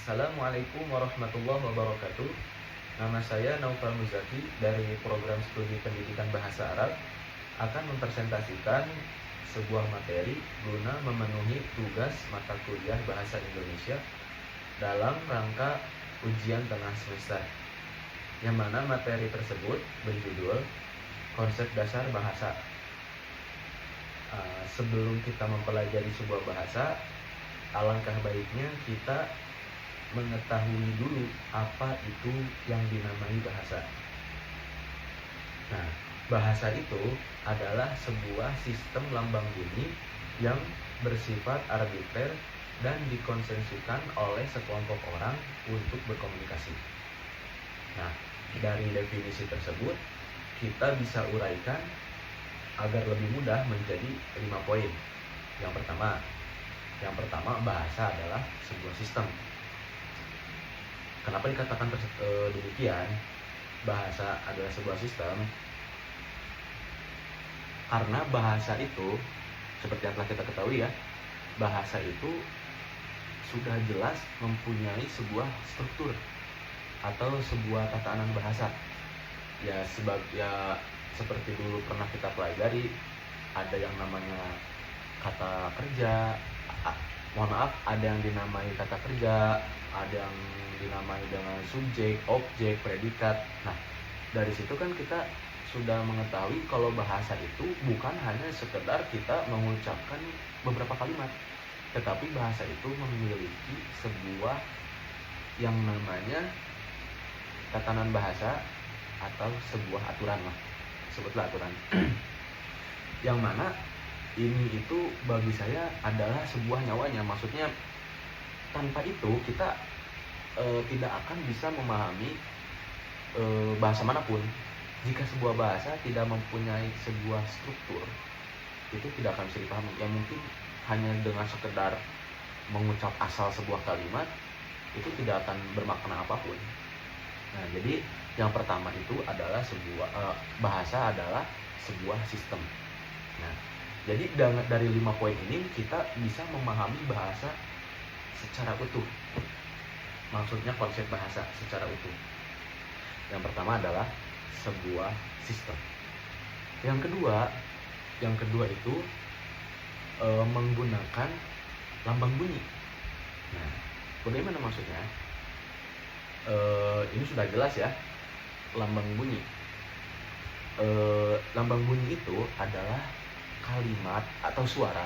Assalamualaikum warahmatullahi wabarakatuh. Nama saya Naufal Muzaki dari Program Studi Pendidikan Bahasa Arab akan mempresentasikan sebuah materi guna memenuhi tugas mata kuliah Bahasa Indonesia dalam rangka ujian tengah semester, yang mana materi tersebut berjudul Konsep Dasar Bahasa. Sebelum kita mempelajari sebuah bahasa, alangkah baiknya kita mengetahui dulu apa itu yang dinamai bahasa. Nah, bahasa itu adalah sebuah sistem lambang bunyi yang bersifat arbiter dan dikonsensusikan oleh sekelompok orang untuk berkomunikasi. Nah, dari definisi tersebut kita bisa uraikan agar lebih mudah menjadi 5 poin. Yang pertama, bahasa adalah sebuah sistem. Kenapa dikatakan demikian? Bahasa adalah sebuah sistem karena bahasa itu, seperti yang telah kita ketahui ya, bahasa itu sudah jelas mempunyai sebuah struktur atau sebuah tatanan bahasa. Ya seperti dulu pernah kita pelajari, ada yang namanya kata kerja, ada yang dinamai kata kerja, ada yang dinamai dengan subjek, objek, predikat. Nah, dari situ kan kita sudah mengetahui kalau bahasa itu bukan hanya sekedar kita mengucapkan beberapa kalimat, tetapi bahasa itu memiliki sebuah yang namanya tatanan bahasa atau sebuah aturan lah. Sebutlah aturan. Yang mana ini itu bagi saya adalah sebuah nyawanya. Maksudnya tanpa itu kita tidak akan bisa memahami bahasa manapun. Jika sebuah bahasa tidak mempunyai sebuah struktur, itu tidak akan bisa dipahami. Ya mungkin hanya dengan sekedar mengucap asal sebuah kalimat, itu tidak akan bermakna apapun. Nah, jadi yang pertama itu adalah bahasa adalah sebuah sistem. Nah, jadi dari 5 poin ini kita bisa memahami bahasa secara utuh. Maksudnya konsep bahasa secara utuh. Yang pertama adalah sebuah sistem. Yang kedua itu menggunakan lambang bunyi. Nah, bagaimana maksudnya? Ini sudah jelas ya, lambang bunyi. Lambang bunyi itu adalah kalimat atau suara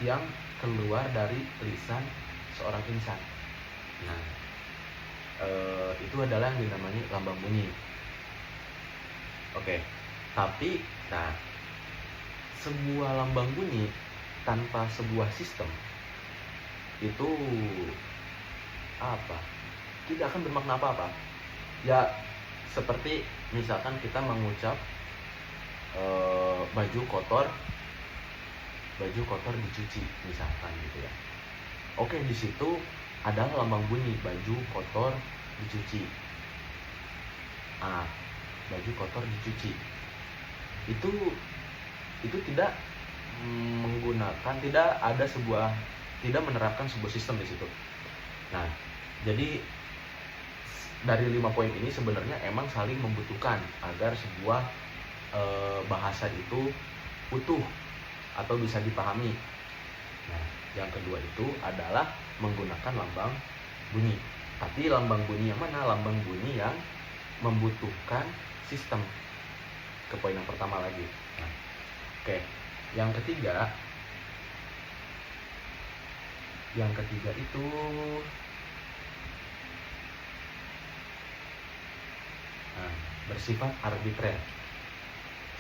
yang keluar dari lisan seorang insan. Nah, itu adalah yang dinamai lambang bunyi. Oke, tapi sebuah lambang bunyi tanpa sebuah sistem itu tidak akan bermakna apa-apa. Ya seperti misalkan kita mengucap baju kotor dicuci misalkan gitu ya. Oke, di situ ada lambang bunyi baju kotor dicuci. Baju kotor dicuci. Itu tidak tidak menerapkan sebuah sistem di situ. Nah, jadi dari 5 poin ini sebenarnya emang saling membutuhkan agar sebuah bahasa itu utuh atau bisa dipahami. Nah, yang kedua itu adalah menggunakan lambang bunyi. Tapi lambang bunyi yang mana? Lambang bunyi yang membutuhkan sistem. Ke poin yang pertama lagi. Nah, oke. Yang ketiga itu bersifat arbitrer.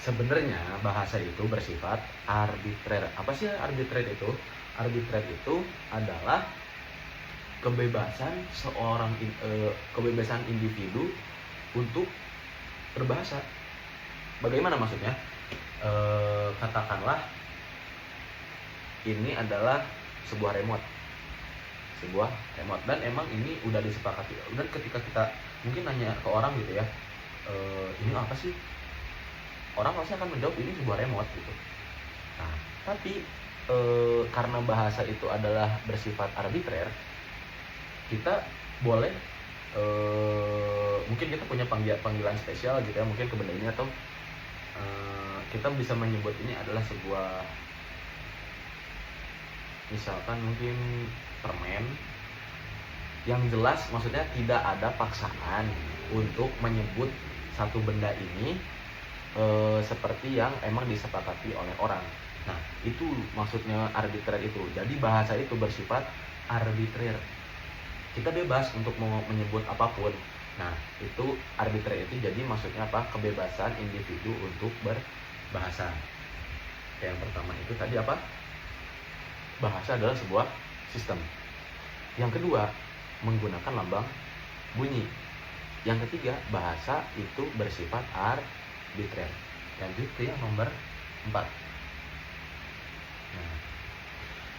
Sebenarnya bahasa itu bersifat arbitrer. Apa sih arbitrer itu? Arbitrer itu adalah kebebasan kebebasan individu untuk berbahasa. Bagaimana maksudnya? Katakanlah ini adalah sebuah remote dan emang ini udah disepakati. Dan ketika kita mungkin nanya ke orang gitu ya, ini apa sih? Orang pasti akan menjawab ini sebuah remote gitu. Nah, tapi karena bahasa itu adalah bersifat arbitrer, kita boleh mungkin kita punya panggilan spesial gitu ya, mungkin ke benda ini, atau kita bisa menyebut ini adalah sebuah, misalkan mungkin permen, yang jelas maksudnya tidak ada paksaan untuk menyebut satu benda ini seperti yang emang disepakati oleh orang. Nah, itu maksudnya arbitrer itu. Jadi bahasa itu bersifat arbitrer. Kita bebas untuk mau menyebut apapun. Nah, itu arbitrer itu jadi maksudnya apa? Kebebasan individu untuk berbahasa. Yang pertama itu tadi apa? Bahasa adalah sebuah sistem. Yang kedua, menggunakan lambang bunyi. Yang ketiga, bahasa itu bersifat arbitrer. Lanjut ke yang nomor 4. Nah,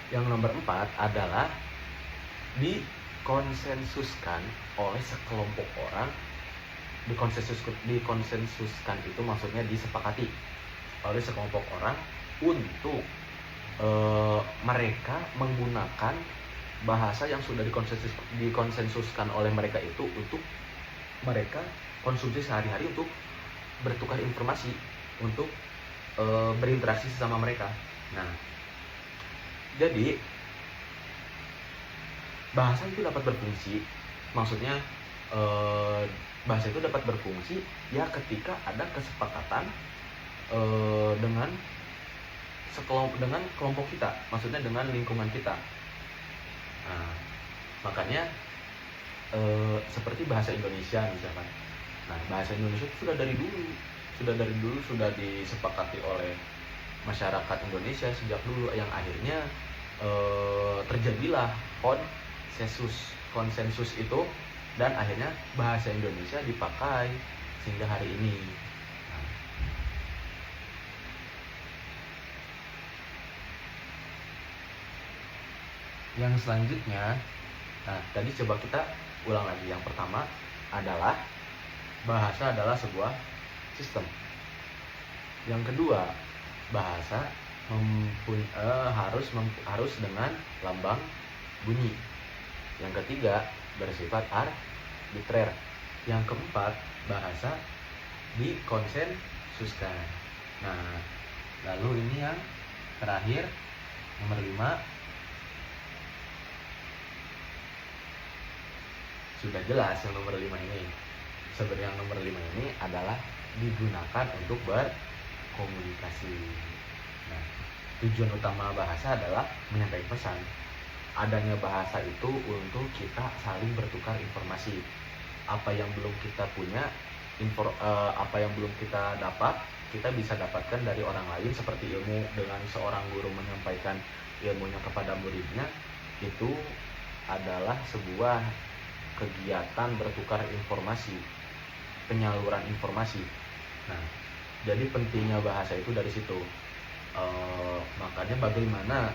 yang nomor 4 adalah dikonsensuskan oleh sekelompok orang. Dikonsensuskan itu maksudnya disepakati oleh sekelompok orang untuk mereka menggunakan bahasa yang sudah dikonsensuskan oleh mereka itu untuk mereka konsumsi sehari-hari, untuk bertukar informasi, untuk berinteraksi sesama mereka. Nah, jadi bahasa itu dapat berfungsi, maksudnya bahasa itu dapat berfungsi ya ketika ada kesepakatan dengan kelompok kita, maksudnya dengan lingkungan kita. Nah, makanya seperti bahasa Indonesia misalkan. Nah, bahasa Indonesia itu sudah dari dulu sudah disepakati oleh masyarakat Indonesia sejak dulu, yang akhirnya terjadilah konsensus itu, dan akhirnya bahasa Indonesia dipakai sehingga hari ini. Nah, yang selanjutnya, nah tadi coba kita ulang lagi. Yang pertama adalah bahasa adalah sebuah sistem. Yang kedua, bahasa harus dengan lambang bunyi. Yang ketiga, bersifat arbitrer. Yang keempat, bahasa dikonsensuskan. Nah, lalu ini yang terakhir, nomor 5. Sudah jelas yang nomor 5 ini. Sebenarnya yang nomor 5 ini adalah digunakan untuk berkomunikasi. Nah, tujuan utama bahasa adalah menyampaikan pesan. Adanya bahasa itu untuk kita saling bertukar informasi. Apa yang belum kita punya, apa yang belum kita dapat, kita bisa dapatkan dari orang lain. Seperti ilmu, dengan seorang guru menyampaikan ilmunya kepada muridnya, itu adalah sebuah kegiatan bertukar informasi, penyaluran informasi. Nah, jadi pentingnya bahasa itu dari situ. Makanya bagaimana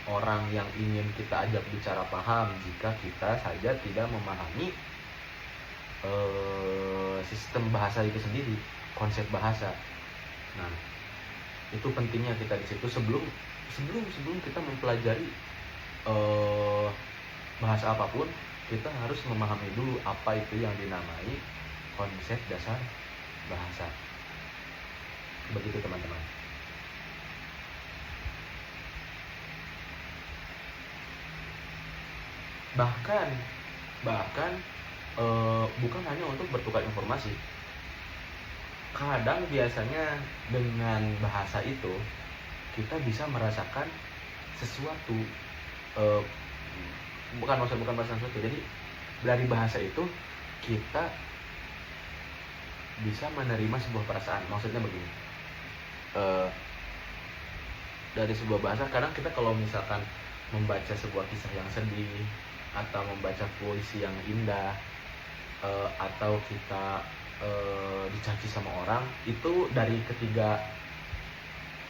orang yang ingin kita ajak bicara paham jika kita saja tidak memahami sistem bahasa itu sendiri, konsep bahasa. Nah, itu pentingnya kita di situ. Sebelum kita mempelajari bahasa apapun, kita harus memahami dulu apa itu yang dinamai konsep dasar bahasa. Begitu teman-teman. Bahkan bukan hanya untuk bertukar informasi. Kadang biasanya dengan bahasa itu kita bisa merasakan sesuatu, bukan sesuatu. Jadi dari bahasa itu kita bisa menerima sebuah perasaan. Maksudnya begini, dari sebuah bahasa, kadang kita kalau misalkan membaca sebuah kisah yang sedih, atau membaca puisi yang indah, atau kita dicaci sama orang, itu dari ketiga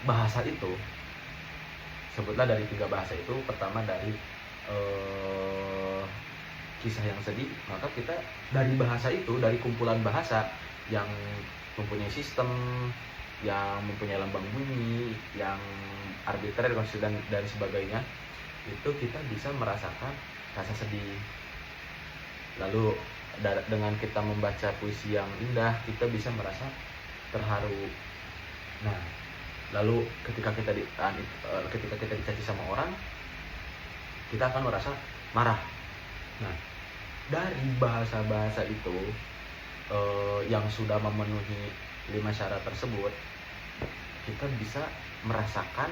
bahasa itu. Sebutlah dari 3 bahasa itu. Pertama dari kisah yang sedih, maka kita dari bahasa itu, dari kumpulan bahasa yang mempunyai sistem, yang mempunyai lambang bunyi, yang arbitrer dan sebagainya, itu kita bisa merasakan rasa sedih. Lalu dengan kita membaca puisi yang indah, kita bisa merasa terharu. Nah, lalu ketika ketika kita dicaci sama orang, kita akan merasa marah. Nah, dari bahasa-bahasa itu yang sudah memenuhi 5 syarat tersebut, kita bisa merasakan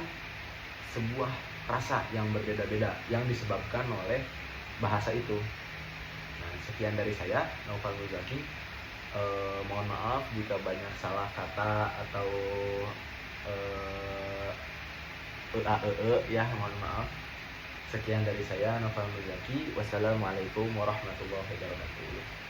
sebuah rasa yang berbeda-beda yang disebabkan oleh bahasa itu. Nah, sekian dari saya, Naufal Muzaki. Mohon maaf jika banyak salah kata atau ya, mohon maaf. Sekian dari saya, Naufal Muzaki. Wassalamualaikum warahmatullahi wabarakatuh.